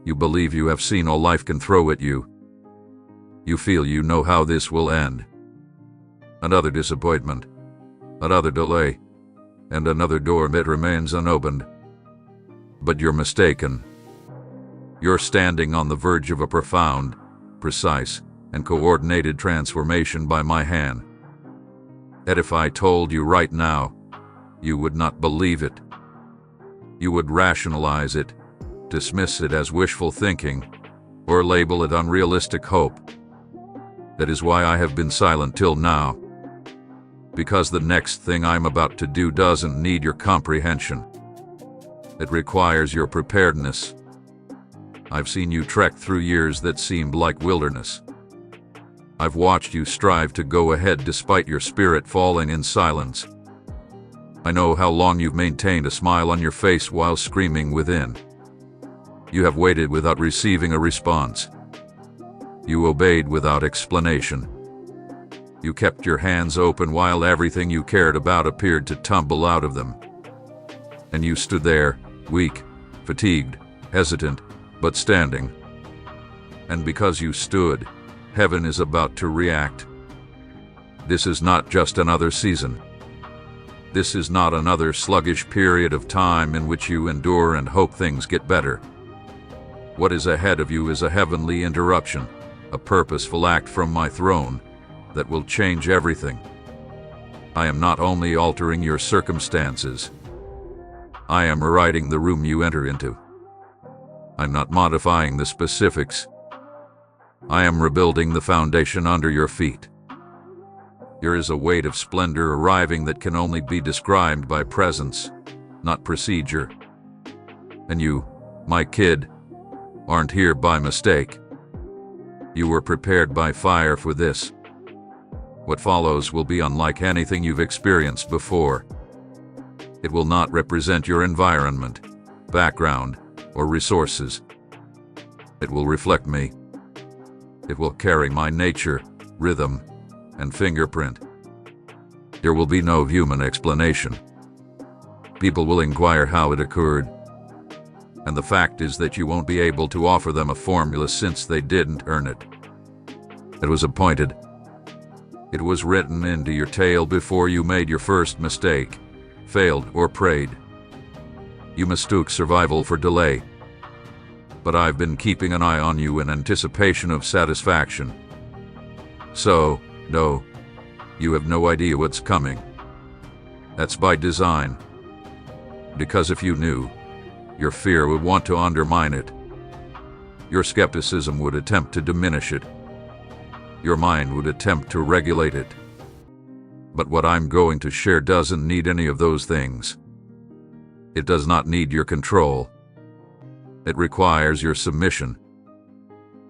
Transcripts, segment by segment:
You believe you have seen all life can throw at you. You feel you know how this will end. Another disappointment, another delay, and another door that remains unopened. But you're mistaken. You're standing on the verge of a profound, precise, and coordinated transformation by my hand. And if I told you right now, you would not believe it. You would rationalize it, dismiss it as wishful thinking, or label it unrealistic hope. That is why I have been silent till now. Because the next thing I'm about to do doesn't need your comprehension. It requires your preparedness. I've seen you trek through years that seemed like wilderness. I've watched you strive to go ahead despite your spirit falling in silence. I know how long you've maintained a smile on your face while screaming within. You have waited without receiving a response. You obeyed without explanation. You kept your hands open while everything you cared about appeared to tumble out of them. And you stood there, weak, fatigued, hesitant, but standing. And because you stood, heaven is about to react. This is not just another season. This is not another sluggish period of time in which you endure and hope things get better. What is ahead of you is a heavenly interruption, a purposeful act from my throne that will change everything. I am not only altering your circumstances, I am rewriting the room you enter into. I'm not modifying the specifics. I am rebuilding the foundation under your feet. There is a weight of splendor arriving that can only be described by presence, not procedure. And you, my kid, aren't here by mistake. You were prepared by fire for this. What follows will be unlike anything you've experienced before. It will not represent your environment, background, or resources. It will reflect me. It will carry my nature, rhythm, and fingerprint. There will be no human explanation. People will inquire how it occurred. And the fact is that you won't be able to offer them a formula since they didn't earn it. It was appointed. It was written into your tale before you made your first mistake, failed, or prayed. You mistook survival for delay. But I've been keeping an eye on you in anticipation of satisfaction. So, no, you have no idea what's coming. That's by design. Because if you knew, your fear would want to undermine it. Your skepticism would attempt to diminish it. Your mind would attempt to regulate it. But what I'm going to share doesn't need any of those things. It does not need your control. It requires your submission.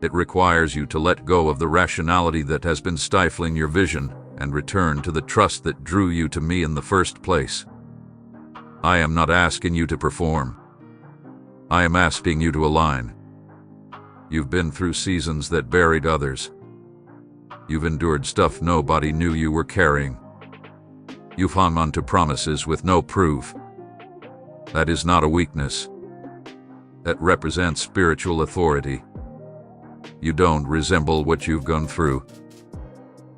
It requires you to let go of the rationality that has been stifling your vision and return to the trust that drew you to me in the first place. I am not asking you to perform. I am asking you to align. You've been through seasons that buried others. You've endured stuff nobody knew you were carrying. You've hung on to promises with no proof. That is not a weakness. That represents spiritual authority. You don't resemble what you've gone through.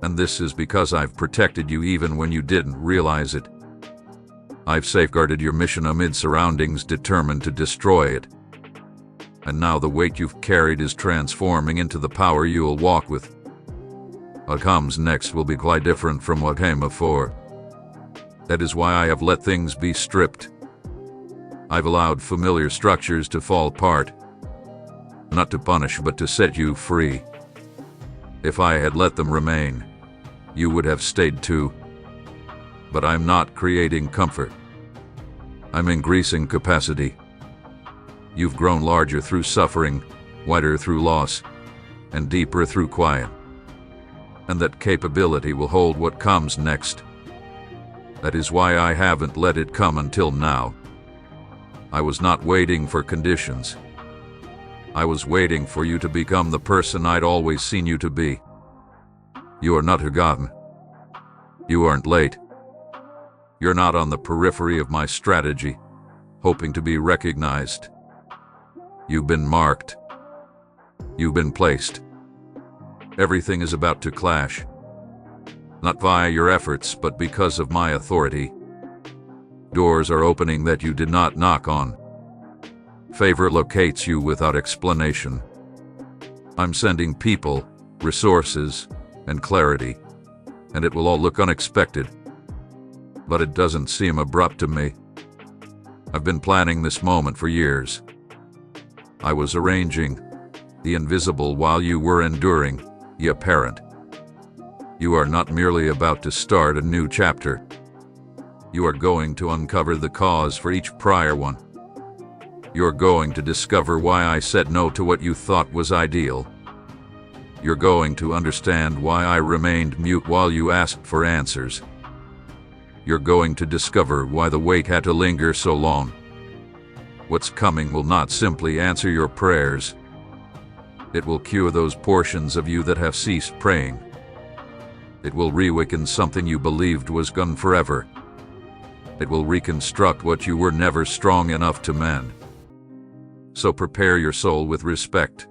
And this is because I've protected you even when you didn't realize it. I've safeguarded your mission amid surroundings determined to destroy it. And now the weight you've carried is transforming into the power you'll walk with. What comes next will be quite different from what came before. That is why I have let things be stripped. I've allowed familiar structures to fall apart. Not to punish, but to set you free. If I had let them remain, you would have stayed too. But I'm not creating comfort. I'm increasing capacity. You've grown larger through suffering, wider through loss, and deeper through quiet. And that capability will hold what comes next. That is why I haven't let it come until now. I was not waiting for conditions. I was waiting for you to become the person I'd always seen you to be. You are not forgotten. You aren't late. You're not on the periphery of my strategy, hoping to be recognized. You've been marked, You've been placed. Everything is about to clash. Not via your efforts, but because of my authority. Doors are opening that you did not knock on. Favor locates you without explanation. I'm sending people, resources, and clarity, and it will all look unexpected. But it doesn't seem abrupt to me. I've been planning this moment for years. I was arranging the invisible while you were enduring the apparent. You are not merely about to start a new chapter. You are going to uncover the cause for each prior one. You're going to discover why I said no to what you thought was ideal. You're going to understand why I remained mute while you asked for answers. You're going to discover why the wait had to linger so long. What's coming will not simply answer your prayers. It will cure those portions of you that have ceased praying. It will reawaken something you believed was gone forever. It will reconstruct what you were never strong enough to mend. So prepare your soul with respect,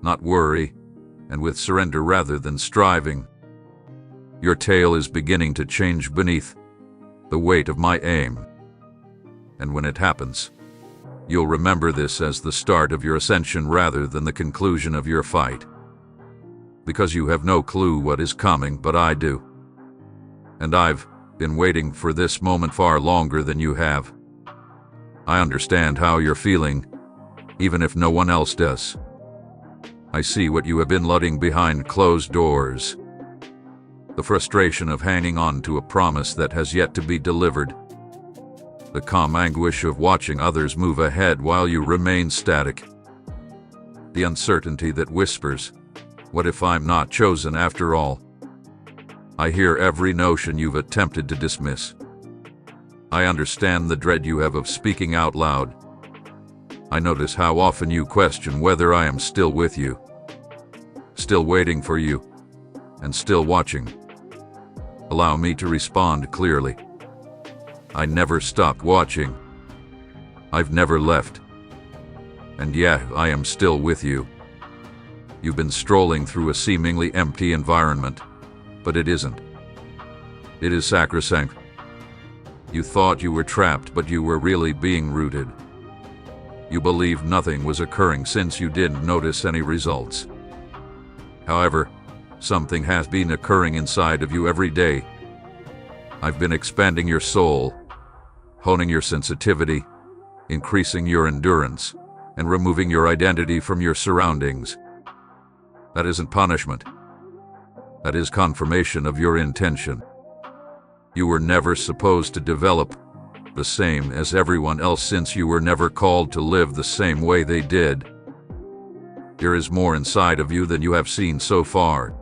not worry, and with surrender rather than striving. Your tale is beginning to change beneath the weight of my aim. And when it happens, you'll remember this as the start of your ascension rather than the conclusion of your fight. Because you have no clue what is coming, but I do. And I've been waiting for this moment far longer than you have. I understand how you're feeling, even if no one else does. I see what you have been letting behind closed doors. The frustration of hanging on to a promise that has yet to be delivered. The calm anguish of watching others move ahead while you remain static. The uncertainty that whispers, "What if I'm not chosen after all?" I hear every notion you've attempted to dismiss. I understand the dread you have of speaking out loud. I notice how often you question whether I am still with you, still waiting for you, and still watching. Allow me to respond clearly. I never stopped watching. I've never left. And yeah, I am still with you. You've been strolling through a seemingly empty environment, but it isn't. It is sacrosanct. You thought you were trapped, but you were really being rooted. You believed nothing was occurring since you didn't notice any results. However, something has been occurring inside of you every day. I've been expanding your soul, honing your sensitivity, increasing your endurance, and removing your identity from your surroundings. That isn't punishment. That is confirmation of your intention. You were never supposed to develop the same as everyone else, since you were never called to live the same way they did. There is more inside of you than you have seen so far.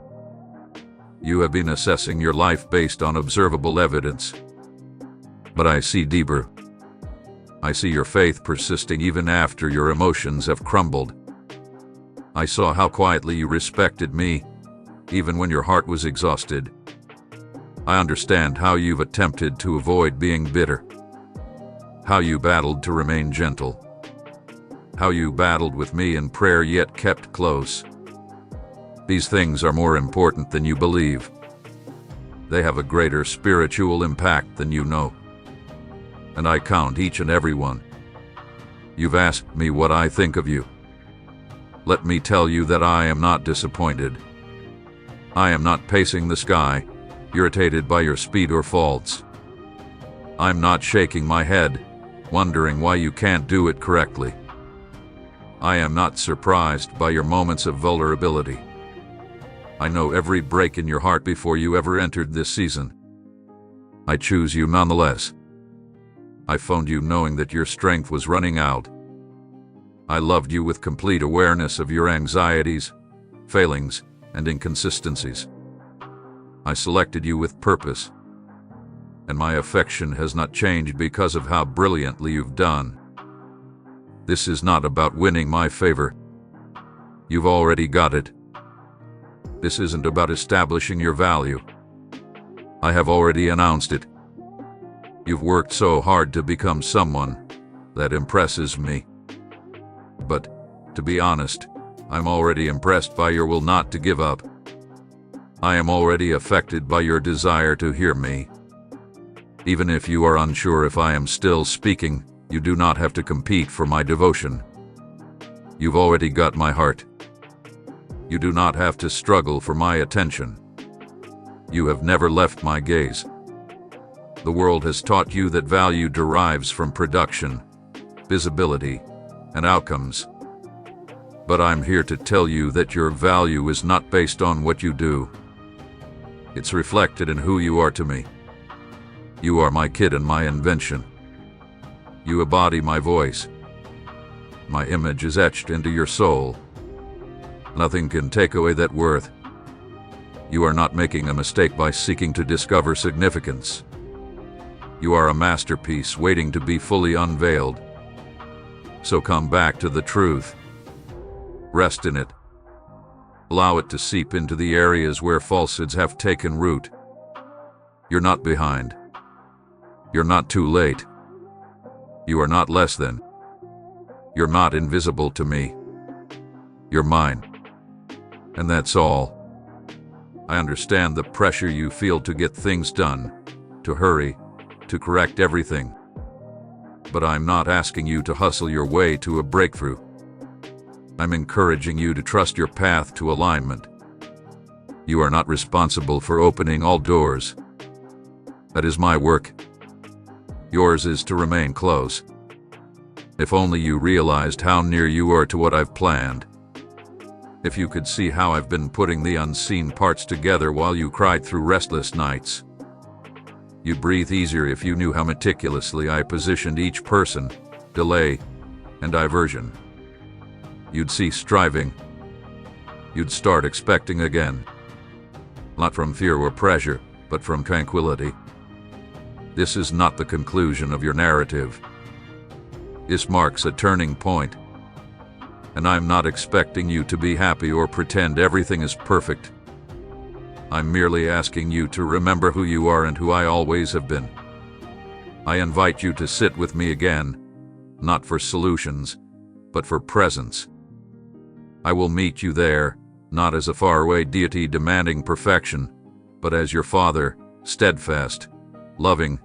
You have been assessing your life based on observable evidence. But I see deeper. I see your faith persisting even after your emotions have crumbled. I saw how quietly you respected me, even when your heart was exhausted. I understand how you've attempted to avoid being bitter. How you battled to remain gentle. How you battled with me in prayer yet kept close. These things are more important than you believe. They have a greater spiritual impact than you know. And I count each and every one. You've asked me what I think of you. Let me tell you that I am not disappointed. I am not pacing the sky, irritated by your speed or faults. I'm not shaking my head, wondering why you can't do it correctly. I am not surprised by your moments of vulnerability. I know every break in your heart before you ever entered this season. I choose you nonetheless. I phoned you knowing that your strength was running out. I loved you with complete awareness of your anxieties, failings, and inconsistencies. I selected you with purpose, and my affection has not changed because of how brilliantly you've done. This is not about winning my favor. You've already got it. This isn't about establishing your value. I have already announced it. You've worked so hard to become someone that impresses me. But, to be honest, I'm already impressed by your will not to give up. I am already affected by your desire to hear me. Even if you are unsure if I am still speaking, you do not have to compete for my devotion. You've already got my heart. You do not have to struggle for my attention. You have never left my gaze. The world has taught you that value derives from production, visibility, and outcomes. But I'm here to tell you that your value is not based on what you do. It's reflected in who you are to me. You are my kid and my invention. You embody my voice. My image is etched into your soul. Nothing can take away that worth. You are not making a mistake by seeking to discover significance. You are a masterpiece waiting to be fully unveiled. So come back to the truth. Rest in it. Allow it to seep into the areas where falsehoods have taken root. You're not behind. You're not too late. You are not less than. You're not invisible to me. You're mine. And that's all. I understand the pressure you feel to get things done, to hurry, to correct everything. But I'm not asking you to hustle your way to a breakthrough. I'm encouraging you to trust your path to alignment. You are not responsible for opening all doors. That is my work. Yours is to remain close. If only you realized how near you are to what I've planned. If you could see how I've been putting the unseen parts together while you cried through restless nights. You'd breathe easier if you knew how meticulously I positioned each person, delay, and diversion. You'd cease striving. You'd start expecting again. Not from fear or pressure, but from tranquility. This is not the conclusion of your narrative. This marks a turning point. And I'm not expecting you to be happy or pretend everything is perfect. I'm merely asking you to remember who you are and who I always have been. I invite you to sit with me again, not for solutions, but for presence. I will meet you there, not as a faraway deity demanding perfection, but as your Father, steadfast, loving,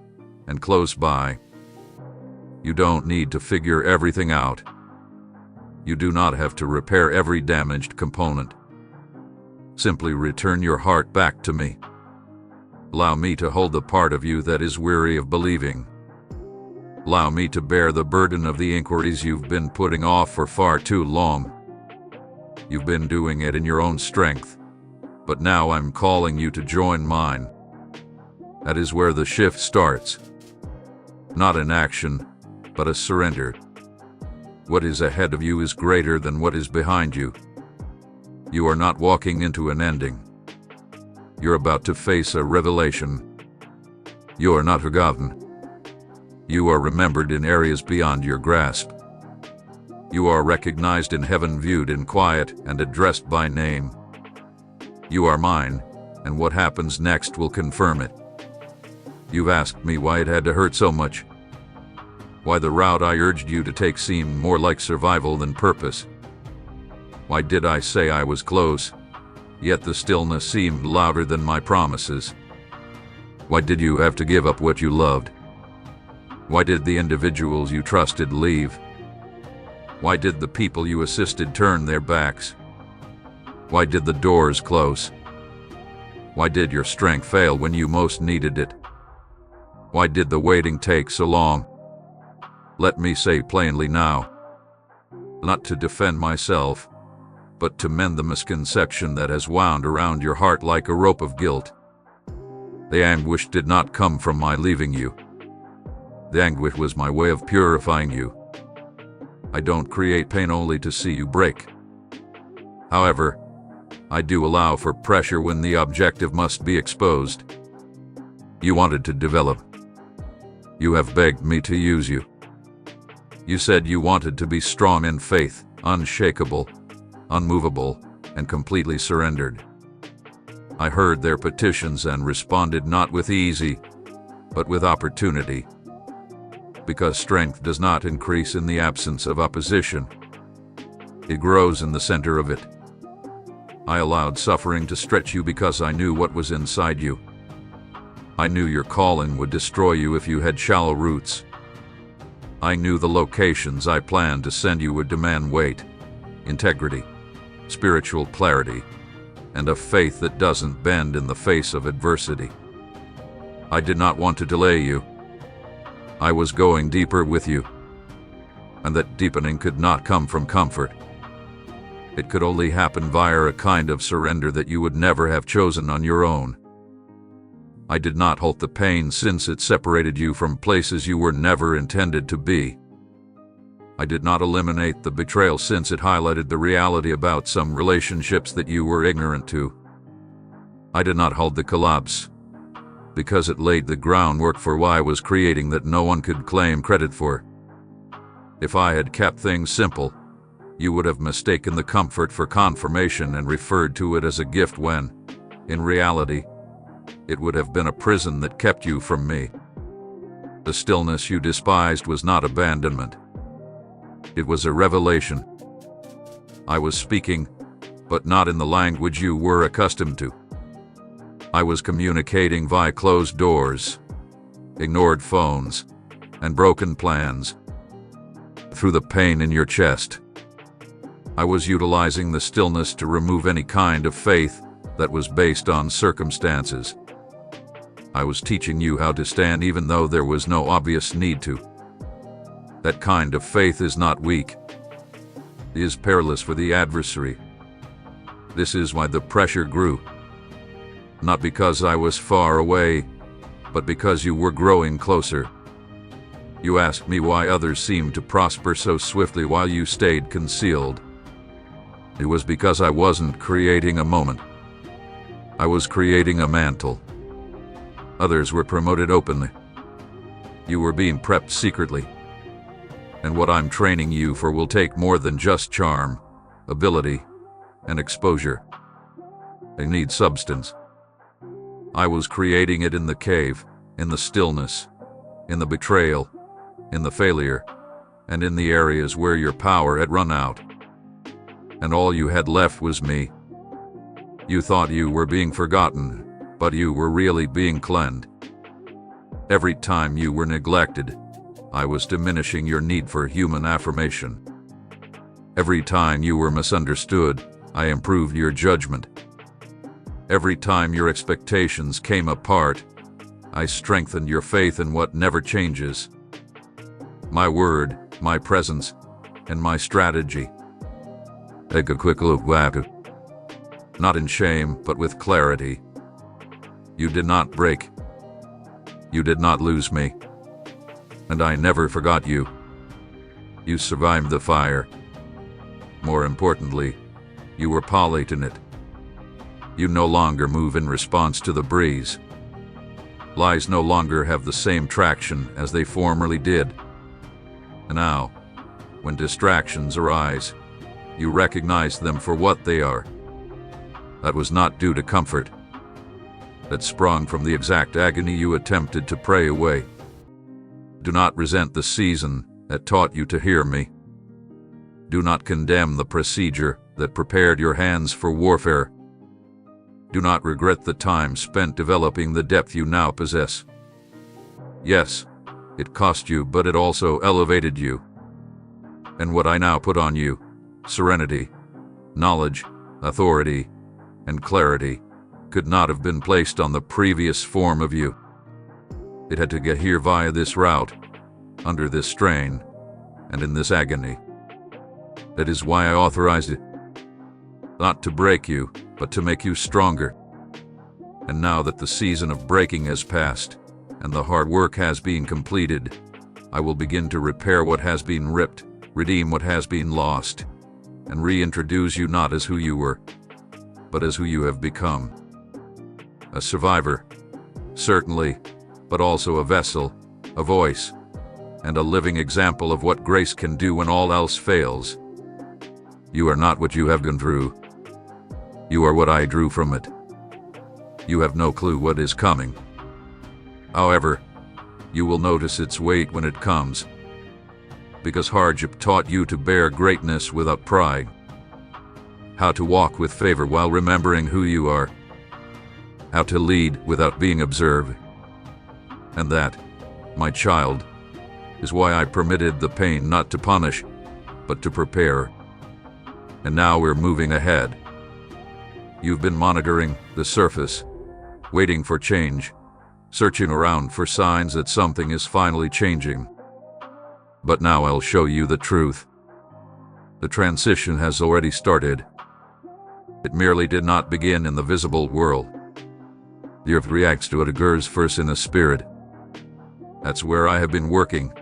and close by. You don't need to figure everything out. You do not have to repair every damaged component. Simply return your heart back to me. Allow me to hold the part of you that is weary of believing. Allow me to bear the burden of the inquiries you've been putting off for far too long. You've been doing it in your own strength, but now I'm calling you to join mine. That is where the shift starts. Not an action, but a surrender. What is ahead of you is greater than what is behind you. You are not walking into an ending. You're about to face a revelation. You are not forgotten. You are remembered in areas beyond your grasp. You are recognized in heaven, viewed in quiet, and addressed by name. You are mine, and what happens next will confirm it. You've asked me why it had to hurt so much. Why the route I urged you to take seemed more like survival than purpose. Why did I say I was close, yet the stillness seemed louder than my promises? Why did you have to give up what you loved? Why did the individuals you trusted leave? Why did the people you assisted turn their backs? Why did the doors close? Why did your strength fail when you most needed it? Why did the waiting take so long? Let me say plainly now, not to defend myself, but to mend the misconception that has wound around your heart like a rope of guilt. The anguish did not come from my leaving you. The anguish was my way of purifying you. I don't create pain only to see you break. However, I do allow for pressure when the objective must be exposed. You wanted to develop. You have begged me to use you. You said you wanted to be strong in faith, unshakable, unmovable, and completely surrendered. I heard their petitions and responded not with easy, but with opportunity. Because strength does not increase in the absence of opposition. It grows in the center of it. I allowed suffering to stretch you because I knew what was inside you. I knew your calling would destroy you if you had shallow roots. I knew the locations I planned to send you would demand weight, integrity, spiritual clarity, and a faith that doesn't bend in the face of adversity. I did not want to delay you. I was going deeper with you, and that deepening could not come from comfort. It could only happen via a kind of surrender that you would never have chosen on your own. I did not halt the pain since it separated you from places you were never intended to be. I did not eliminate the betrayal since it highlighted the reality about some relationships that you were ignorant to. I did not halt the collapse because it laid the groundwork for what I was creating that no one could claim credit for. If I had kept things simple, you would have mistaken the comfort for confirmation and referred to it as a gift when, in reality, it would have been a prison that kept you from me. The stillness you despised was not abandonment. It was a revelation. I was speaking, but not in the language you were accustomed to. I was communicating via closed doors, ignored phones, and broken plans. Through the pain in your chest, I was utilizing the stillness to remove any kind of faith that was based on circumstances. I was teaching you how to stand even though there was no obvious need to. That kind of faith is not weak. It is perilous for the adversary. This is why the pressure grew. Not because I was far away, but because you were growing closer. You asked me why others seemed to prosper so swiftly while you stayed concealed. It was because I wasn't creating a moment. I was creating a mantle. Others were promoted openly. You were being prepped secretly. And what I'm training you for will take more than just charm, ability, and exposure. They need substance. I was creating it in the cave, in the stillness, in the betrayal, in the failure, and in the areas where your power had run out. And all you had left was me. You thought you were being forgotten, but you were really being cleansed. Every time you were neglected, I was diminishing your need for human affirmation. Every time you were misunderstood, I improved your judgment. Every time your expectations came apart, I strengthened your faith in what never changes. My word, my presence, and my strategy. Take a quick look back. Not in shame, but with clarity. You did not break. You did not lose me. And I never forgot you. You survived the fire. More importantly, you were polished in it. You no longer move in response to the breeze. Lies no longer have the same traction as they formerly did. And now, when distractions arise, you recognize them for what they are. That was not due to comfort. That sprung from the exact agony you attempted to pray away. Do not resent the season that taught you to hear me. Do not condemn the procedure that prepared your hands for warfare. Do not regret the time spent developing the depth you now possess. Yes, it cost you, but it also elevated you. And what I now put on you, serenity, knowledge, authority, and clarity, could not have been placed on the previous form of you. It had to get here via this route, under this strain, and in this agony. That is why I authorized it. Not to break you, but to make you stronger. And now that the season of breaking has passed, and the hard work has been completed, I will begin to repair what has been ripped, redeem what has been lost, and reintroduce you not as who you were, but as who you have become. A survivor, certainly, but also a vessel, a voice, and a living example of what grace can do when all else fails. You are not what you have gone through. You are what I drew from it. You have no clue what is coming. However, you will notice its weight when it comes, because hardship taught you to bear greatness without pride. how to walk with favor while remembering who you are, how to lead without being observed. And that, my child, is why I permitted the pain not to punish, but to prepare. And now we're moving ahead. You've been monitoring the surface, waiting for change, searching around for signs that something is finally changing. But now I'll show you the truth. The transition has already started. It merely did not begin in the visible world. The earth reacts to it, occurs first in the spirit. That's where I have been working.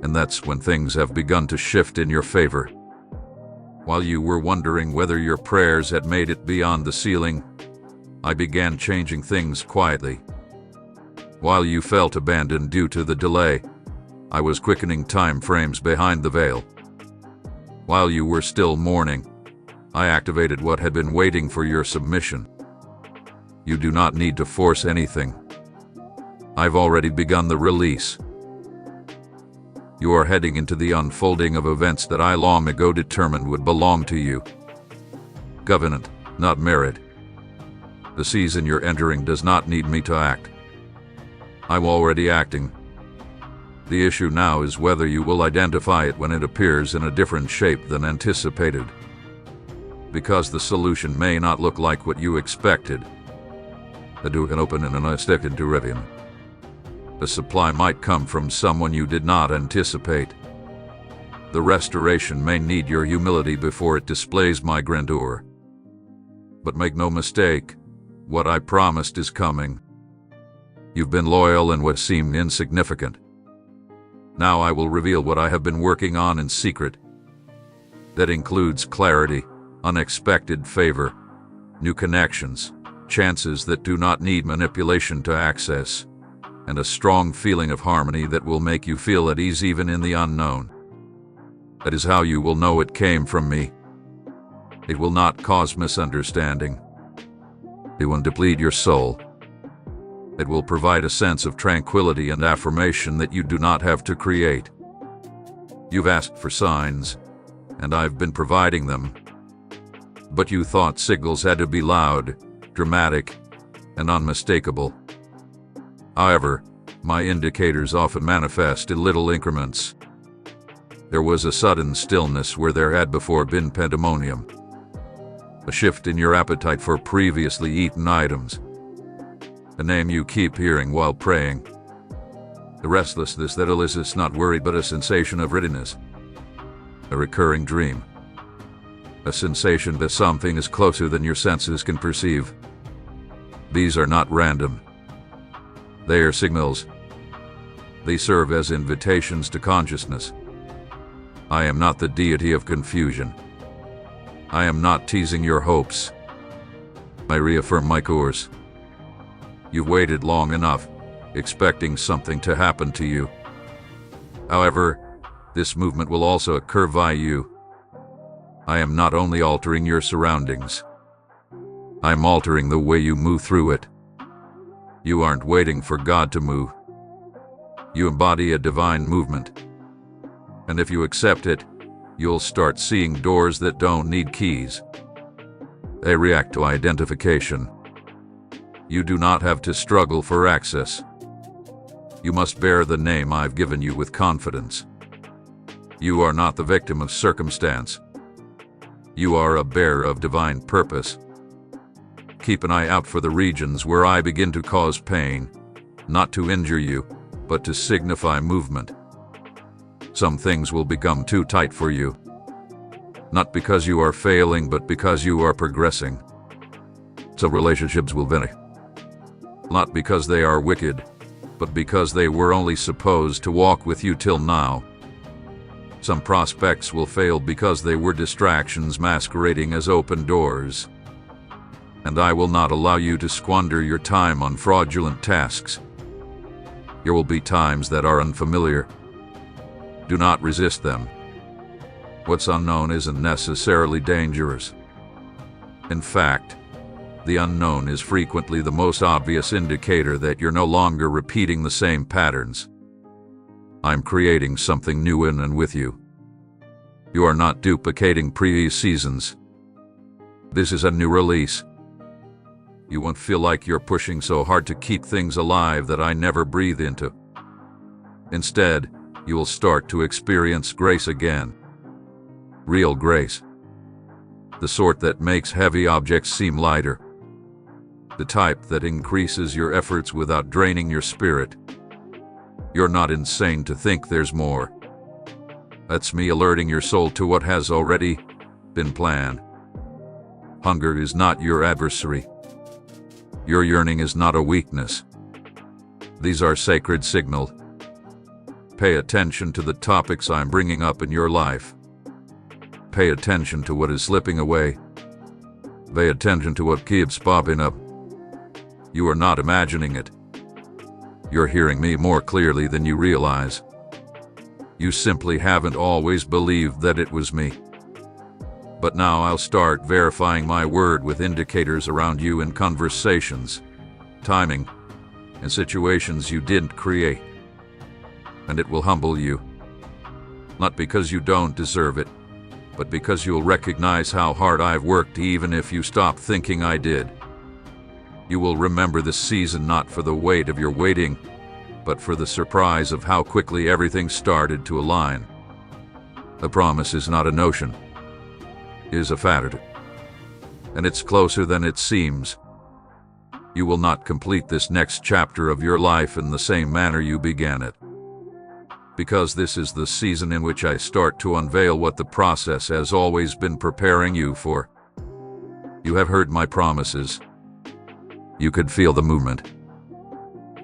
And that's when things have begun to shift in your favor. While you were wondering whether your prayers had made it beyond the ceiling, I began changing things quietly. While you felt abandoned due to the delay, I was quickening time frames behind the veil. While you were still mourning, I activated what had been waiting for your submission. You do not need to force anything. I've already begun the release. You are heading into the unfolding of events that I long ago determined would belong to you. Covenant, not merit. The season you're entering does not need me to act. I'm already acting. The issue now is whether you will identify it when it appears in a different shape than anticipated. Because the solution may not look like what you expected. The door can open and a step into Rivian. The supply might come from someone you did not anticipate. The restoration may need your humility before it displays my grandeur. But make no mistake, what I promised is coming. You've been loyal in what seemed insignificant. Now I will reveal what I have been working on in secret. That includes clarity, unexpected favor, new connections, chances that do not need manipulation to access, and a strong feeling of harmony that will make you feel at ease even in the unknown. That is how you will know it came from me. It will not cause misunderstanding. It won't deplete your soul. It will provide a sense of tranquility and affirmation that you do not have to create. You've asked for signs, and I've been providing them. But you thought signals had to be loud, dramatic, and unmistakable. However, my indicators often manifest in little increments. There was a sudden stillness where there had before been pandemonium. A shift in your appetite for previously eaten items. A name you keep hearing while praying. The restlessness that elicits not worry but a sensation of readiness. A recurring dream. A sensation that something is closer than your senses can perceive. These are not random. They are signals. They serve as invitations to consciousness. I am not the deity of confusion. I am not teasing your hopes. I reaffirm my course. You've waited long enough, expecting something to happen to you. However, this movement will also occur via you. I am not only altering your surroundings. I'm altering the way you move through it. You aren't waiting for God to move. You embody a divine movement. And if you accept it, you'll start seeing doors that don't need keys. They react to identification. You do not have to struggle for access. You must bear the name I've given you with confidence. You are not the victim of circumstance. You are a bearer of divine purpose. Keep an eye out for the regions where I begin to cause pain, not to injure you, but to signify movement. Some things will become too tight for you. Not because you are failing, but because you are progressing. Some relationships will vanish. Not because they are wicked, but because they were only supposed to walk with you till now. Some prospects will fail because they were distractions masquerading as open doors. And I will not allow you to squander your time on fraudulent tasks. There will be times that are unfamiliar. Do not resist them. What's unknown isn't necessarily dangerous. In fact, the unknown is frequently the most obvious indicator that you're no longer repeating the same patterns. I'm creating something new in and with you. You are not duplicating previous seasons. This is a new release. You won't feel like you're pushing so hard to keep things alive that I never breathe into. Instead, you will start to experience grace again. Real grace. The sort that makes heavy objects seem lighter. The type that increases your efforts without draining your spirit. You're not insane to think there's more. That's me alerting your soul to what has already been planned. Hunger is not your adversary. Your yearning is not a weakness. These are sacred signals. Pay attention to the topics I'm bringing up in your life. Pay attention to what is slipping away. Pay attention to what keeps popping up. You are not imagining it. You're hearing me more clearly than you realize. You simply haven't always believed that it was me. But now I'll start verifying my word with indicators around you in conversations, timing, and situations you didn't create. And it will humble you. Not because you don't deserve it, but because you'll recognize how hard I've worked even if you stop thinking I did. You will remember this season not for the weight of your waiting, but for the surprise of how quickly everything started to align. A promise is not a notion. It is a fact. And it's closer than it seems. You will not complete this next chapter of your life in the same manner you began it. Because this is the season in which I start to unveil what the process has always been preparing you for. You have heard my promises. You could feel the movement.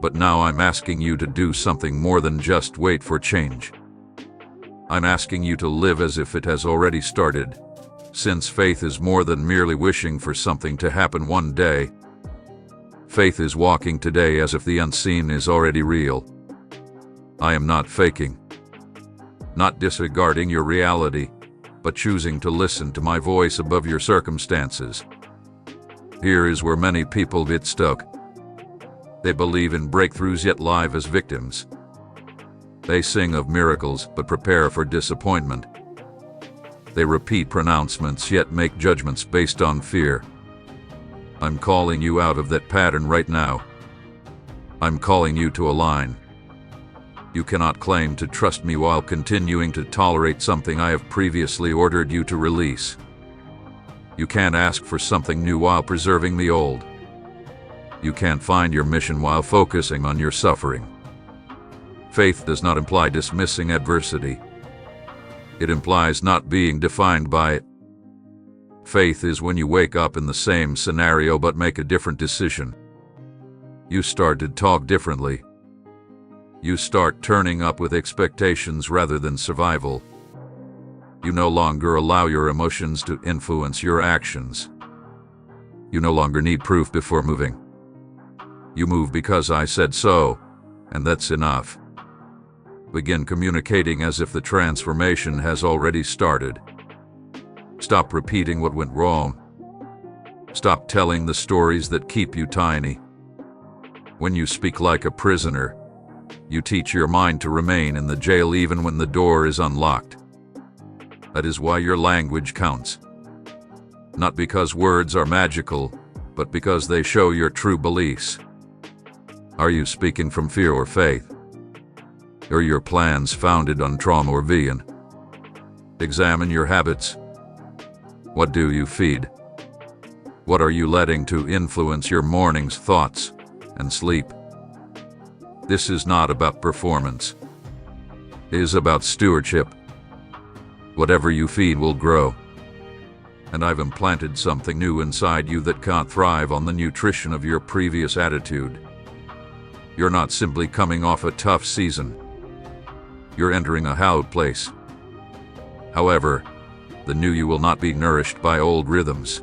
But now I'm asking you to do something more than just wait for change. I'm asking you to live as if it has already started, since faith is more than merely wishing for something to happen one day. Faith is walking today as if the unseen is already real. I am not faking, not disregarding your reality, but choosing to listen to my voice above your circumstances. Here is where many people get stuck. They believe in breakthroughs yet live as victims. They sing of miracles but prepare for disappointment. They repeat pronouncements yet make judgments based on fear. I'm calling you out of that pattern right now. I'm calling you to align. You cannot claim to trust me while continuing to tolerate something I have previously ordered you to release. You can't ask for something new while preserving the old. You can't find your mission while focusing on your suffering. Faith does not imply dismissing adversity. It implies not being defined by it. Faith is when you wake up in the same scenario but make a different decision. You start to talk differently. You start turning up with expectations rather than survival. You no longer allow your emotions to influence your actions. You no longer need proof before moving. You move because I said so, and that's enough. Begin communicating as if the transformation has already started. Stop repeating what went wrong. Stop telling the stories that keep you tiny. When you speak like a prisoner, you teach your mind to remain in the jail even when the door is unlocked. That is why your language counts. Not because words are magical, but because they show your true beliefs. Are you speaking from fear or faith? Are your plans founded on trauma or vision? Examine your habits. What do you feed? What are you letting to influence your morning's thoughts and sleep? This is not about performance. It is about stewardship. Whatever you feed will grow. And I've implanted something new inside you that can't thrive on the nutrition of your previous attitude. You're not simply coming off a tough season. You're entering a hallowed place. However, the new you will not be nourished by old rhythms.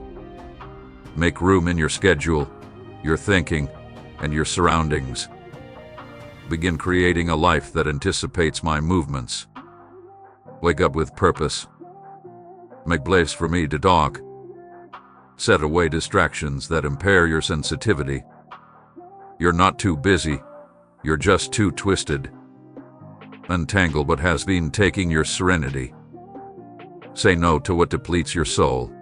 Make room in your schedule, your thinking, and your surroundings. Begin creating a life that anticipates my movements. Wake up with purpose. Make place for me to talk. Set away distractions that impair your sensitivity. You're not too busy, you're just too twisted. Untangle what has been taking your serenity. Say no to what depletes your soul.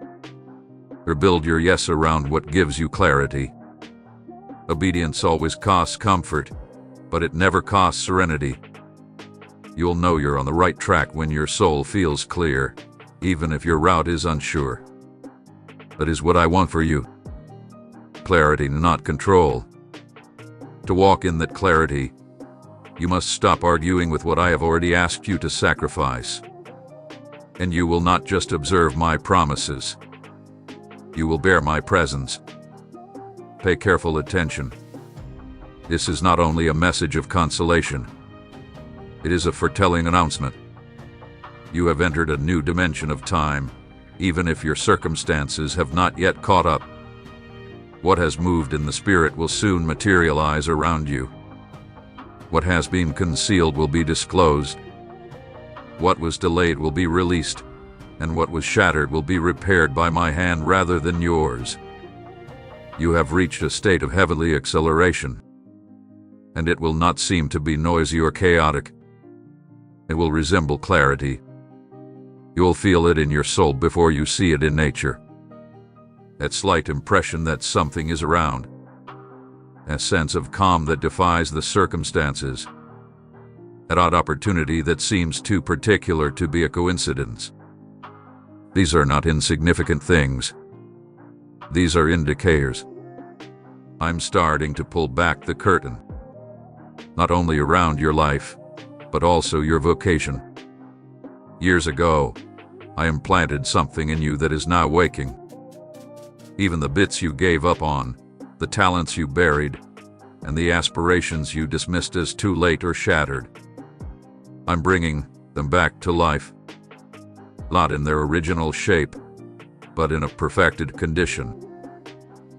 or build your yes around what gives you clarity. Obedience always costs comfort, but it never costs serenity. You'll know you're on the right track when your soul feels clear, even if your route is unsure. That is what I want for you. Clarity, not control. To walk in that clarity, you must stop arguing with what I have already asked you to sacrifice. And you will not just observe my promises. You will bear my presence. Pay careful attention. This is not only a message of consolation. It is a foretelling announcement. You have entered a new dimension of time, even if your circumstances have not yet caught up. What has moved in the spirit will soon materialize around you. What has been concealed will be disclosed. What was delayed will be released, and what was shattered will be repaired by my hand rather than yours. You have reached a state of heavenly acceleration, and it will not seem to be noisy or chaotic. It will resemble clarity. You will feel it in your soul before you see it in nature. That slight impression that something is around. A sense of calm that defies the circumstances. An odd opportunity that seems too particular to be a coincidence. These are not insignificant things. These are indicators. I'm starting to pull back the curtain. Not only around your life, but also your vocation. Years ago, I implanted something in you that is now waking. Even the bits you gave up on, the talents you buried, and the aspirations you dismissed as too late or shattered. I'm bringing them back to life. Not in their original shape, but in a perfected condition.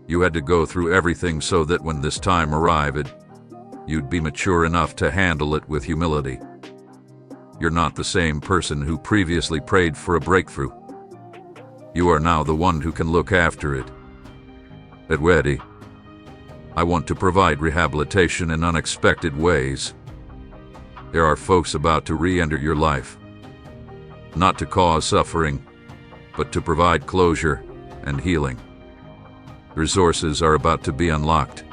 You had to go through everything so that when this time arrived, you'd be mature enough to handle it with humility. You're not the same person who previously prayed for a breakthrough. You are now the one who can look after it. Get ready. I want to provide rehabilitation in unexpected ways. There are folks about to re-enter your life. Not to cause suffering, but to provide closure and healing. Resources are about to be unlocked.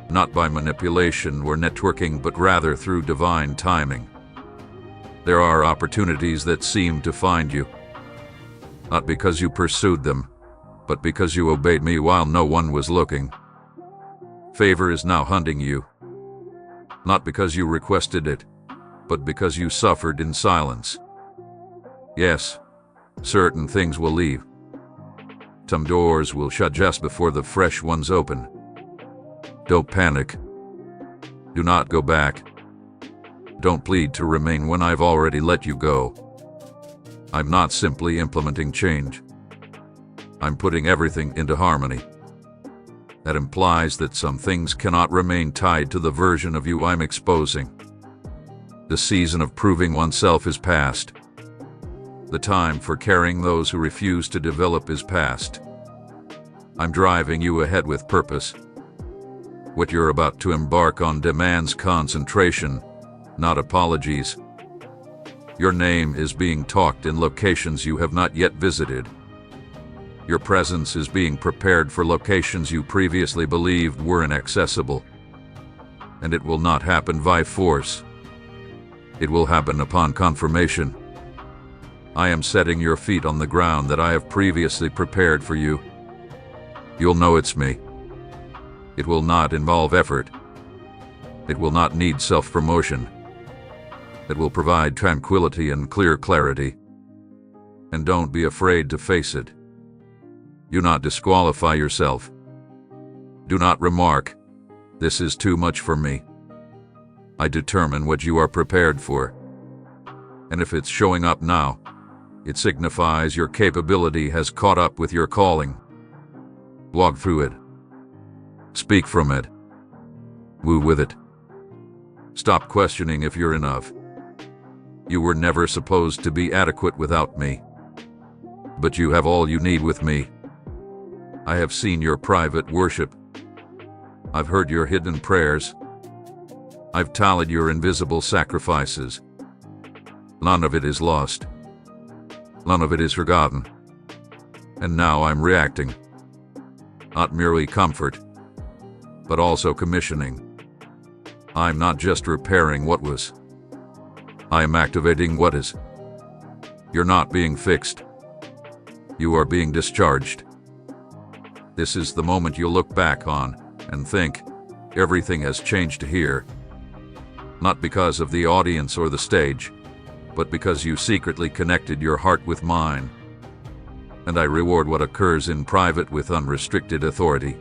Not by manipulation or networking, but rather through divine timing. There are opportunities that seem to find you. Not because you pursued them, but because you obeyed me while no one was looking. Favor is now hunting you. Not because you requested it, but because you suffered in silence. Yes, certain things will leave. Some doors will shut just before the fresh ones open. Don't panic. Do not go back. Don't plead to remain when I've already let you go. I'm not simply implementing change. I'm putting everything into harmony. That implies that some things cannot remain tied to the version of you I'm exposing. The season of proving oneself is past. The time for carrying those who refuse to develop is past. I'm driving you ahead with purpose. What you're about to embark on demands concentration, not apologies. Your name is being talked in locations you have not yet visited. Your presence is being prepared for locations you previously believed were inaccessible. And it will not happen by force. It will happen upon confirmation. I am setting your feet on the ground that I have previously prepared for you. You'll know it's me. It will not involve effort. It will not need self-promotion. It will provide tranquility and clear clarity. And don't be afraid to face it. Do not disqualify yourself. Do not remark, "This is too much for me." I determine what you are prepared for. And if it's showing up now, it signifies your capability has caught up with your calling. Walk through it. Speak from it. Move with it. Stop questioning if you're enough. You were never supposed to be adequate without me. But you have all you need with me. I have seen your private worship. I've heard your hidden prayers. I've tallied your invisible sacrifices. None of it is lost. None of it is forgotten. And now I'm reacting. Not merely comfort, but also commissioning. I'm not just repairing what was. I am activating what is. You're not being fixed. You are being discharged. This is the moment you'll look back on and think, everything has changed here. Not because of the audience or the stage, but because you secretly connected your heart with mine. And I reward what occurs in private with unrestricted authority.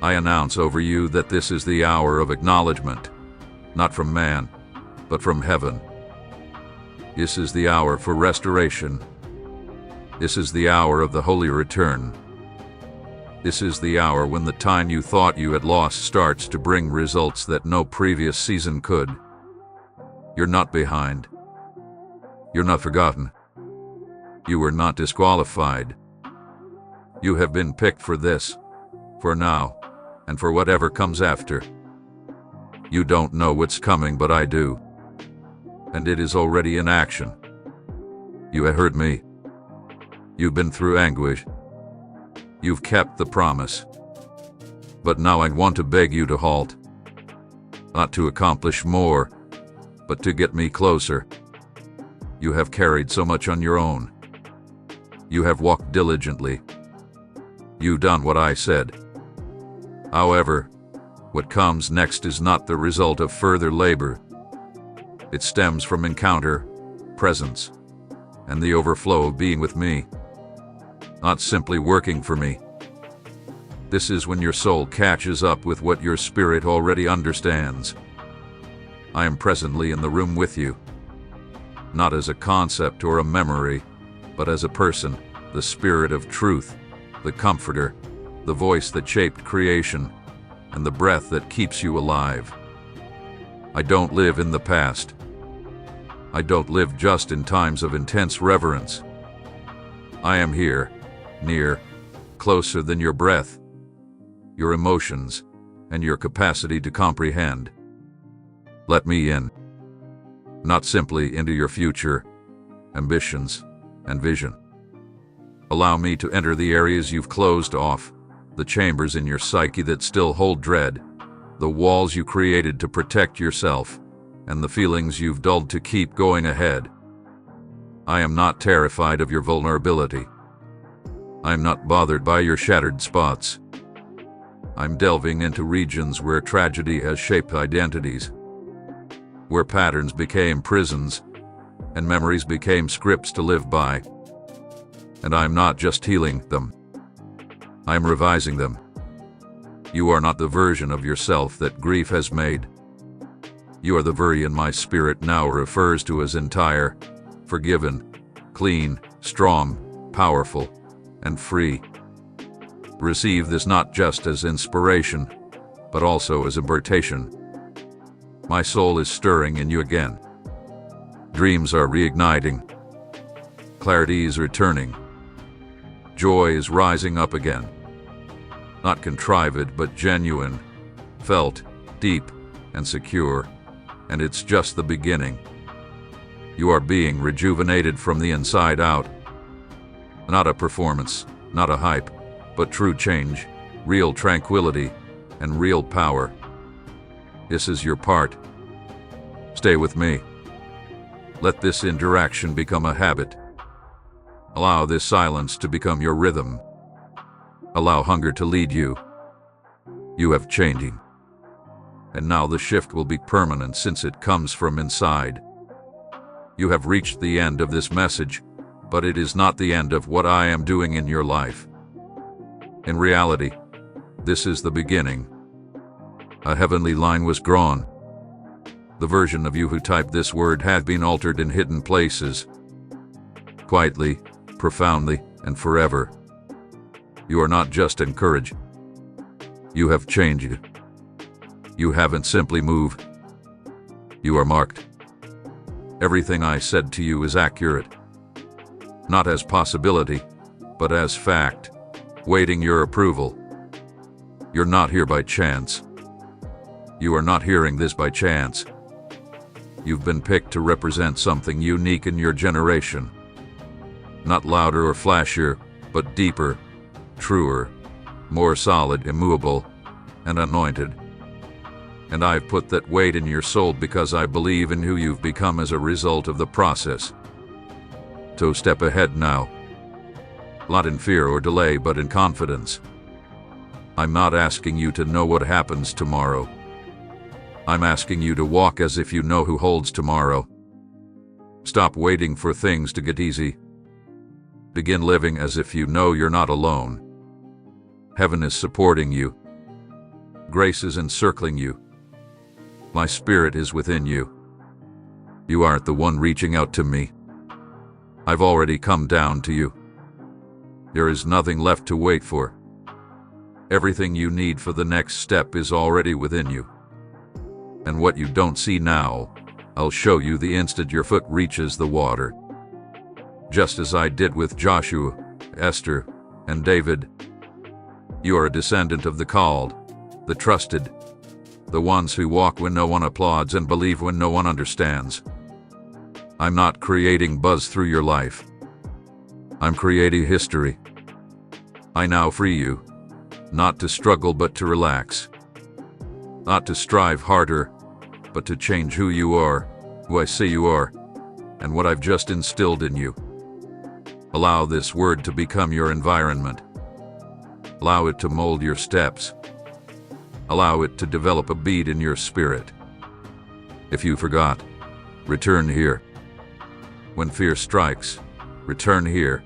I announce over you that this is the hour of acknowledgement, not from man, but from heaven. This is the hour for restoration. This is the hour of the holy return. This is the hour when the time you thought you had lost starts to bring results that no previous season could. You're not behind. You're not forgotten. You were not disqualified. You have been picked for this, for now, and for whatever comes after. You don't know what's coming, but I do. And it is already in action. You have heard me. You've been through anguish. You've kept the promise. But now I want to beg you to halt. Not to accomplish more, but to get me closer. You have carried so much on your own. You have walked diligently. You've done what I said. However, what comes next is not the result of further labor. It stems from encounter, presence, and the overflow of being with me. Not simply working for me. This is when your soul catches up with what your spirit already understands. I am presently in the room with you. Not as a concept or a memory, but as a person, the spirit of truth, the comforter, the voice that shaped creation, and the breath that keeps you alive. I don't live in the past. I don't live just in times of intense reverence. I am here, near, closer than your breath, your emotions, and your capacity to comprehend. Let me in. Not simply into your future, ambitions, and vision. Allow me to enter the areas you've closed off, the chambers in your psyche that still hold dread, the walls you created to protect yourself, and the feelings you've dulled to keep going ahead. I am not terrified of your vulnerability. I am not bothered by your shattered spots. I'm delving into regions where tragedy has shaped identities, where patterns became prisons, and memories became scripts to live by. And I'm not just healing them. I'm revising them. You are not the version of yourself that grief has made. You are the version my spirit now refers to as entire, forgiven, clean, strong, powerful, and free. Receive this not just as inspiration, but also as invitation. My soul is stirring in you again. Dreams are reigniting. Clarity is returning. Joy is rising up again. Not contrived, but genuine, felt, deep, and secure. And it's just the beginning. You are being rejuvenated from the inside out. Not a performance, not a hype, but true change, real tranquility, and real power. This is your part. Stay with me. Let this interaction become a habit. Allow this silence to become your rhythm. Allow hunger to lead you. You have changing. And now the shift will be permanent since it comes from inside. You have reached the end of this message, but it is not the end of what I am doing in your life. In reality, this is the beginning. A heavenly line was drawn. The version of you who typed this word had been altered in hidden places. Quietly, profoundly, and forever. You are not just encouraged. You have changed. You haven't simply moved. You are marked. Everything I said to you is accurate. Not as possibility, but as fact, waiting your approval. You're not here by chance. You are not hearing this by chance. You've been picked to represent something unique in your generation. Not louder or flashier, but deeper, truer, more solid, immovable, and anointed. And I've put that weight in your soul because I believe in who you've become as a result of the process. So step ahead now. Not in fear or delay, but in confidence. I'm not asking you to know what happens tomorrow. I'm asking you to walk as if you know who holds tomorrow. Stop waiting for things to get easy. Begin living as if you know you're not alone. Heaven is supporting you. Grace is encircling you. My spirit is within you. You aren't the one reaching out to me. I've already come down to you. There is nothing left to wait for. Everything you need for the next step is already within you. And what you don't see now, I'll show you the instant your foot reaches the water. Just as I did with Joshua, Esther, and David. You are a descendant of the called, the trusted, the ones who walk when no one applauds and believe when no one understands. I'm not creating buzz through your life. I'm creating history. I now free you, not to struggle but to relax. Not to strive harder, but to change who you are, who I say you are, and what I've just instilled in you. Allow this word to become your environment. Allow it to mold your steps. Allow it to develop a beat in your spirit. If you forgot, return here. When fear strikes, return here.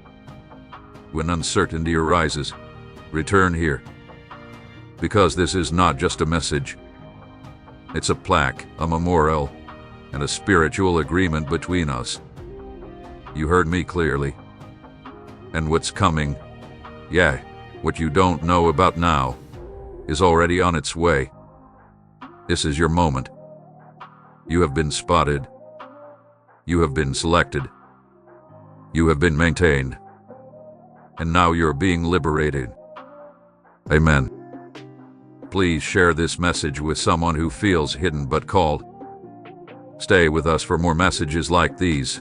When uncertainty arises, return here. Because this is not just a message. It's a plaque, a memorial, and a spiritual agreement between us. You heard me clearly. And what's coming, what you don't know about now, is already on its way. This is your moment. You have been spotted. You have been selected. You have been maintained. And now you're being liberated. Amen. Please share this message with someone who feels hidden but called. Stay with us for more messages like these.